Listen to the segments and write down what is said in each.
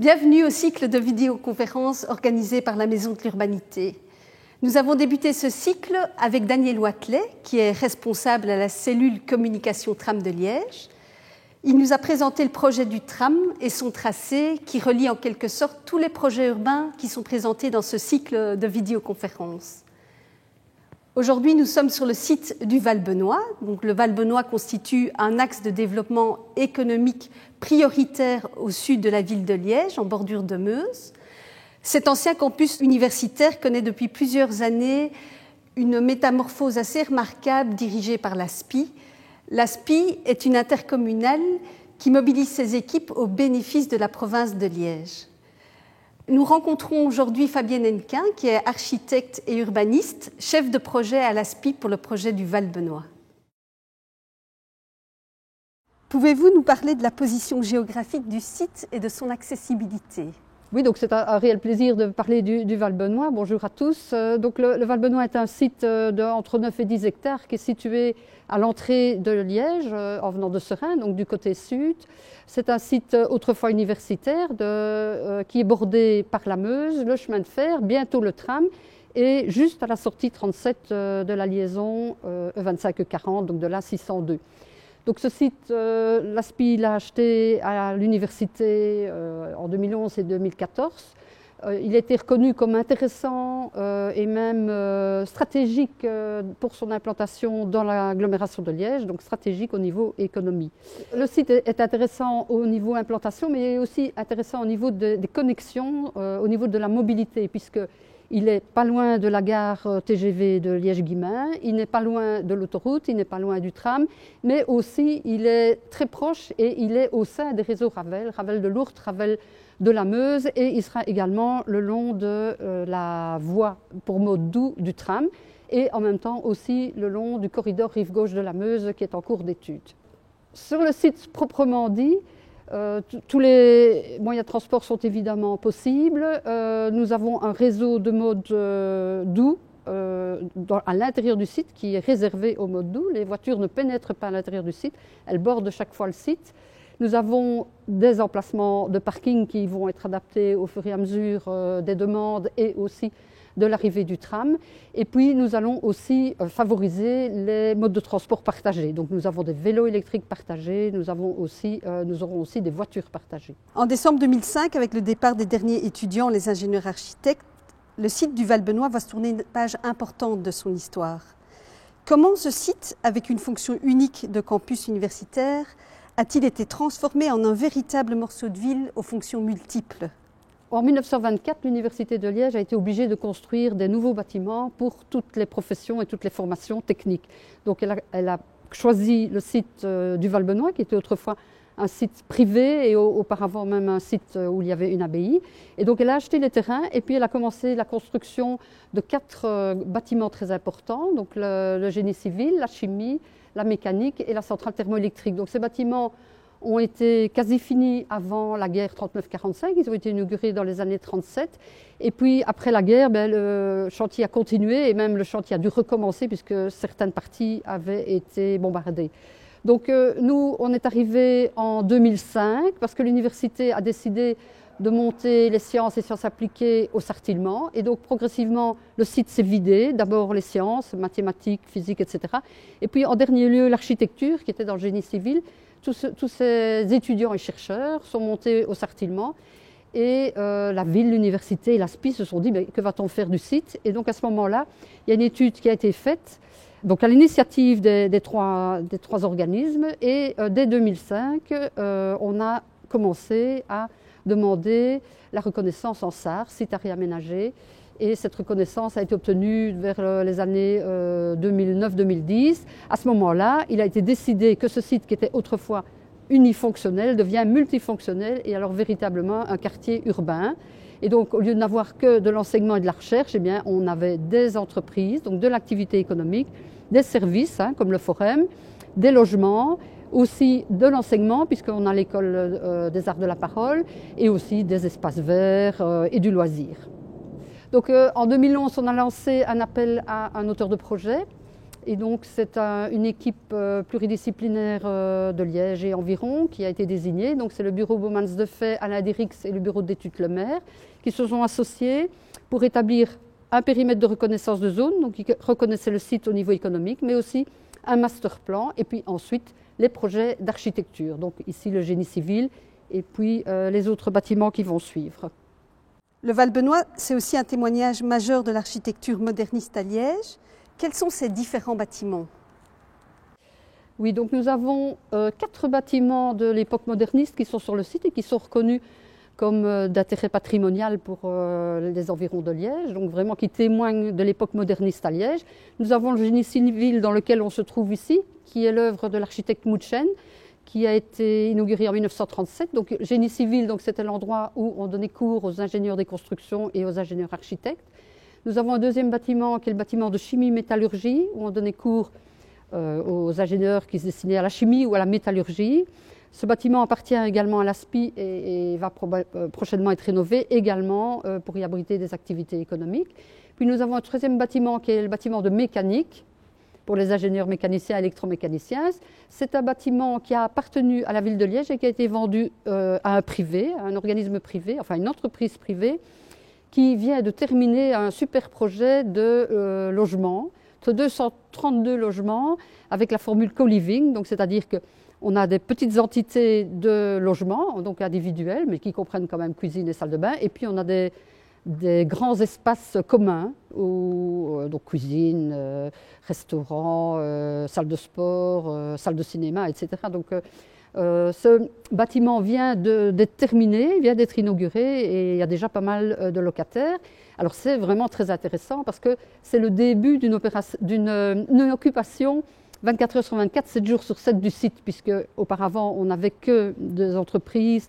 Bienvenue au cycle de vidéoconférences organisé par la Maison de l'Urbanité. Nous avons débuté ce cycle avec Daniel Wathelet, qui est responsable à la cellule communication tram de Liège. Il nous a présenté le projet du tram et son tracé qui relie en quelque sorte tous les projets urbains qui sont présentés dans ce cycle de vidéoconférences. Aujourd'hui, nous sommes sur le site du Val-Benoît. Donc, le Val-Benoît constitue un axe de développement économique prioritaire au sud de la ville de Liège, en bordure de Meuse. Cet ancien campus universitaire connaît depuis plusieurs années une métamorphose assez remarquable dirigée par l'ASPI. L'ASPI est une intercommunale qui mobilise ses équipes au bénéfice de la province de Liège. Nous rencontrons aujourd'hui Fabienne Hennequin, qui est architecte et urbaniste, chef de projet à l'ASPI pour le projet du Val-Benoît. Pouvez-vous nous parler de la position géographique du site et de son accessibilité ? Oui, donc c'est un réel plaisir de parler du Val-Benoît. Bonjour à tous. Donc le Val-Benoît est un site entre 9 et 10 hectares qui est situé à l'entrée de Liège, en venant de Serein, donc du côté sud. C'est un site autrefois universitaire qui est bordé par la Meuse, le chemin de fer, bientôt le tram, et juste à la sortie 37 de la liaison E25-E40, donc de l'A602. Donc ce site, l'ASPI l'a acheté à l'université en 2011 et 2014. Il a été reconnu comme intéressant et même stratégique pour son implantation dans l'agglomération de Liège, donc stratégique au niveau économie. Le site est intéressant au niveau implantation, mais aussi intéressant au niveau des connexions, au niveau de la mobilité, puisque il n'est pas loin de la gare TGV de Liège-Guillemins, il n'est pas loin de l'autoroute, il n'est pas loin du tram, mais aussi il est très proche et il est au sein des réseaux Ravel, Ravel de l'Ourthe, Ravel de la Meuse, et il sera également le long de la voie pour mode doux du tram et en même temps aussi le long du corridor rive gauche de la Meuse qui est en cours d'étude. Sur le site proprement dit, tous les moyens de transport sont évidemment possibles. Nous avons un réseau de mode doux à l'intérieur du site qui est réservé au mode doux. Les voitures ne pénètrent pas à l'intérieur du site, elles bordent chaque fois le site. Nous avons des emplacements de parking qui vont être adaptés au fur et à mesure des demandes et aussi de l'arrivée du tram. Et puis nous allons aussi favoriser les modes de transport partagés. Donc nous avons des vélos électriques partagés, nous aurons aussi des voitures partagées. En décembre 2005, avec le départ des derniers étudiants, les ingénieurs architectes, le site du Val-Benoît va se tourner une page importante de son histoire. Comment ce site, avec une fonction unique de campus universitaire, a-t-il été transformé en un véritable morceau de ville aux fonctions multiples ? En 1924, l'Université de Liège a été obligée de construire des nouveaux bâtiments pour toutes les professions et toutes les formations techniques. Donc elle a choisi le site du Val-Benoît, qui était autrefois un site privé et auparavant même un site où il y avait une abbaye. Et donc elle a acheté les terrains et puis elle a commencé la construction de 4 bâtiments très importants, donc le génie civil, la chimie, la mécanique et la centrale thermoélectrique. Donc ces bâtiments ont été quasi finis avant la guerre 39-45, ils ont été inaugurés dans les années 37. Et puis après la guerre, le chantier a continué et même le chantier a dû recommencer puisque certaines parties avaient été bombardées. Donc nous, on est arrivés en 2005 parce que l'université a décidé de monter les sciences et sciences appliquées au Sartillement. Et donc progressivement, le site s'est vidé. D'abord les sciences, mathématiques, physique, etc. Et puis en dernier lieu, l'architecture qui était dans le génie civil. Tous ces étudiants et chercheurs sont montés au Sartillement. Et la ville, l'université et l'ASPI se sont dit que va-t-on faire du site ? Et donc à ce moment-là, il y a une étude qui a été faite donc à l'initiative des trois organismes. Et dès 2005, on a commencé à demander la reconnaissance en SAR, site à réaménager. Et cette reconnaissance a été obtenue vers les années 2009-2010. À ce moment-là, il a été décidé que ce site qui était autrefois unifonctionnel devient multifonctionnel et alors véritablement un quartier urbain. Et donc, au lieu de n'avoir que de l'enseignement et de la recherche, on avait des entreprises, donc de l'activité économique, des services comme le Forum, des logements, aussi de l'enseignement, puisqu'on a l'école des arts de la parole, et aussi des espaces verts et du loisir. Donc en 2011, on a lancé un appel à un auteur de projet Et donc c'est une équipe pluridisciplinaire de Liège et environ qui a été désignée. Donc c'est le bureau Baumans de Fait, Alain Dirix et le bureau d'études Le Maire qui se sont associés pour établir un périmètre de reconnaissance de zone, donc ils reconnaissaient le site au niveau économique, mais aussi un master plan et puis ensuite les projets d'architecture. Donc ici le génie civil et puis les autres bâtiments qui vont suivre. Le Valbenois, c'est aussi un témoignage majeur de l'architecture moderniste à Liège. Quels sont ces différents bâtiments? Oui, donc nous avons 4 bâtiments de l'époque moderniste qui sont sur le site et qui sont reconnus comme d'intérêt patrimonial pour les environs de Liège, donc vraiment qui témoignent de l'époque moderniste à Liège. Nous avons le génie civil dans lequel on se trouve ici, qui est l'œuvre de l'architecte Mouchen, qui a été inauguré en 1937. Donc génie civil, donc c'était l'endroit où on donnait cours aux ingénieurs des constructions et aux ingénieurs architectes. Nous avons un deuxième bâtiment qui est le bâtiment de chimie-métallurgie, où on donnait cours aux ingénieurs qui se destinaient à la chimie ou à la métallurgie. Ce bâtiment appartient également à l'ASPI et va prochainement être rénové également pour y abriter des activités économiques. Puis nous avons un troisième bâtiment qui est le bâtiment de mécanique pour les ingénieurs mécaniciens et électromécaniciens. C'est un bâtiment qui a appartenu à la ville de Liège et qui a été vendu à un privé, à un organisme privé, enfin une entreprise privée, qui vient de terminer un super projet de logement, entre 232 logements avec la formule co-living, donc c'est-à-dire qu'on a des petites entités de logements, donc individuels, mais qui comprennent quand même cuisine et salle de bain, et puis on a des grands espaces communs, donc cuisine, restaurant, salle de sport, salle de cinéma, etc. Donc ce bâtiment vient d'être terminé, vient d'être inauguré et il y a déjà pas mal de locataires. Alors c'est vraiment très intéressant parce que c'est le début d'une occupation 24 heures sur 24, 7 jours sur 7 du site, puisque auparavant on n'avait que des entreprises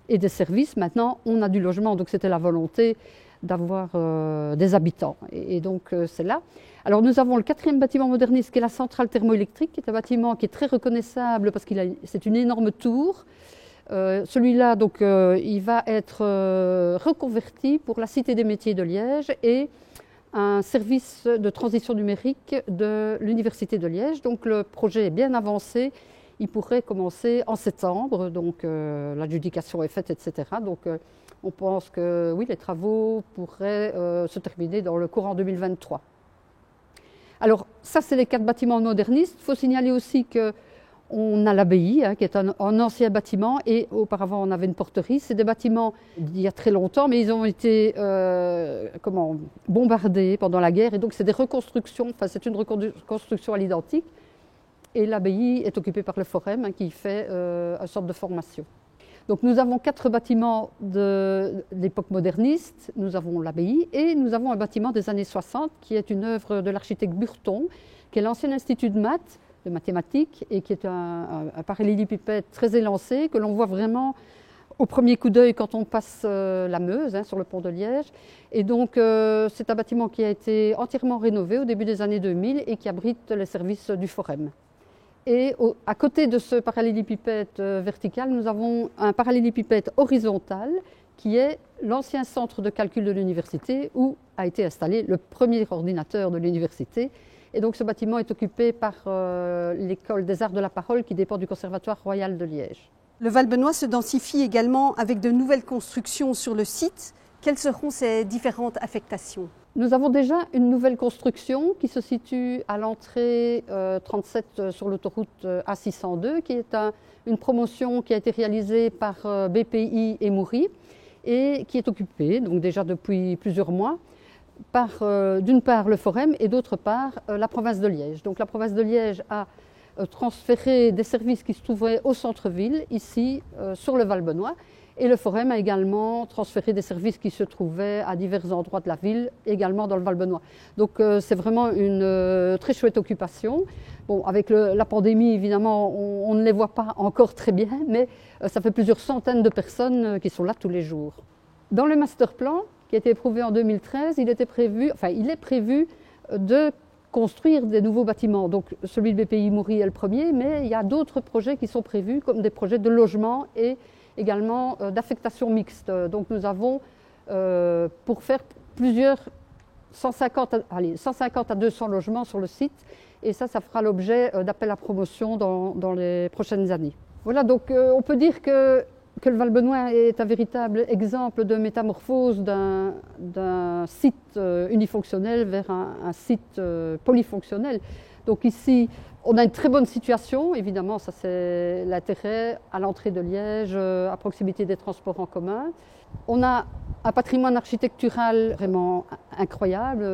et des services. Maintenant on a du logement, donc c'était la volonté d'avoir des habitants. Et donc c'est là. Alors nous avons le 4e bâtiment moderniste qui est la centrale thermoélectrique, qui est un bâtiment qui est très reconnaissable parce que c'est une énorme tour. Celui-là, donc, il va être reconverti pour la Cité des métiers de Liège et un service de transition numérique de l'Université de Liège. Donc le projet est bien avancé. Il pourrait commencer en septembre, donc l'adjudication est faite, etc. Donc on pense que oui, les travaux pourraient se terminer dans le courant 2023. Alors ça, c'est les 4 bâtiments modernistes. Il faut signaler aussi qu'on a l'abbaye, qui est un ancien bâtiment, et auparavant on avait une porterie. C'est des bâtiments d'il y a très longtemps, mais ils ont été bombardés pendant la guerre, et donc c'est des reconstructions, enfin c'est une reconstruction à l'identique. Et l'abbaye est occupée par le Forum qui fait une sorte de formation. Donc nous avons 4 bâtiments de l'époque moderniste, nous avons l'abbaye et nous avons un bâtiment des années 60 qui est une œuvre de l'architecte Burton, qui est l'ancien institut de maths, de mathématiques, et qui est un parallélépipède très élancé que l'on voit vraiment au premier coup d'œil quand on passe la Meuse, sur le pont de Liège. Et donc c'est un bâtiment qui a été entièrement rénové au début des années 2000 et qui abrite les services du Forum. Et à côté de ce parallélépipède vertical, nous avons un parallélépipède horizontal qui est l'ancien centre de calcul de l'université où a été installé le premier ordinateur de l'université. Et donc ce bâtiment est occupé par l'école des arts de la parole qui dépend du Conservatoire royal de Liège. Le Valbenois se densifie également avec de nouvelles constructions sur le site. Quelles seront ces différentes affectations ? Nous avons déjà une nouvelle construction qui se situe à l'entrée 37 sur l'autoroute A602, qui est une promotion qui a été réalisée par BPI et Moury et qui est occupée, donc déjà depuis plusieurs mois, par d'une part le Forum et d'autre part la province de Liège. Donc la province de Liège a transféré des services qui se trouvaient au centre-ville, ici sur le Valbenois. Et le Forum a également transféré des services qui se trouvaient à divers endroits de la ville, également dans le Valbenois. Donc c'est vraiment une très chouette occupation. Bon, avec la pandémie, évidemment, on ne les voit pas encore très bien, mais ça fait plusieurs centaines de personnes qui sont là tous les jours. Dans le master plan, qui a été éprouvé en 2013, il est prévu de construire des nouveaux bâtiments. Donc celui de BPI Moury est le premier, mais il y a d'autres projets qui sont prévus, comme des projets de logement et également d'affectation mixte. Donc nous avons, pour faire plusieurs 150 à 200 logements sur le site, Et ça fera l'objet d'appels à promotion dans les prochaines années. Voilà, donc on peut dire que le Valbenois est un véritable exemple de métamorphose d'un site unifonctionnel vers un site polyfonctionnel. Donc ici, on a une très bonne situation, évidemment, ça c'est l'intérêt, à l'entrée de Liège, à proximité des transports en commun. On a un patrimoine architectural vraiment incroyable,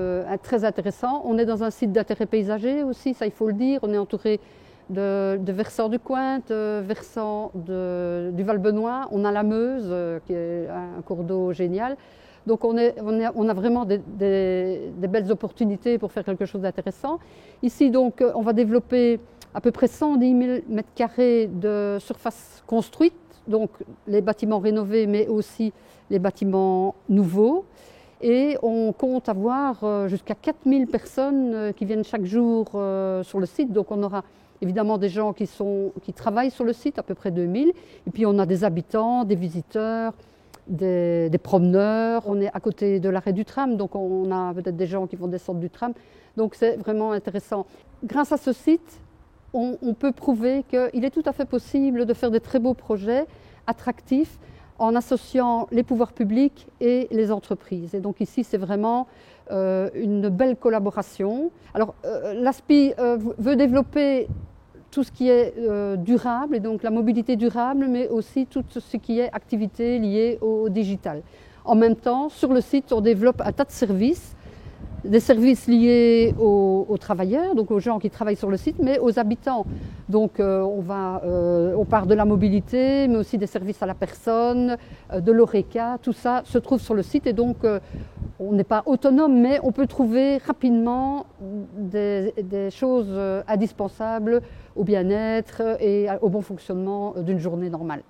très intéressant. On est dans un site d'intérêt paysager aussi, ça il faut le dire. On est entouré de versants du Cointe, versants du Valbenois. On a la Meuse, qui est un cours d'eau génial. Donc on a vraiment des belles opportunités pour faire quelque chose d'intéressant. Ici, donc, on va développer à peu près 110 000 m² de surface construite, donc les bâtiments rénovés, mais aussi les bâtiments nouveaux. Et on compte avoir jusqu'à 4000 personnes qui viennent chaque jour sur le site. Donc on aura évidemment des gens qui travaillent sur le site, à peu près 2000. Et puis on a des habitants, des visiteurs, des promeneurs. On est à côté de l'arrêt du tram, donc on a peut-être des gens qui vont descendre du tram. Donc c'est vraiment intéressant. Grâce à ce site, on peut prouver qu'il est tout à fait possible de faire des très beaux projets attractifs en associant les pouvoirs publics et les entreprises. Et donc ici, c'est vraiment une belle collaboration. Alors l'ASPI veut développer tout ce qui est durable, et donc la mobilité durable, mais aussi tout ce qui est activité liée au digital. En même temps, sur le site, on développe un tas de services, des services liés aux travailleurs, donc aux gens qui travaillent sur le site, mais aux habitants. Donc on part de la mobilité, mais aussi des services à la personne, de l'ORECA, tout ça se trouve sur le site, et donc on n'est pas autonome, mais on peut trouver rapidement des choses indispensables au bien-être et au bon fonctionnement d'une journée normale.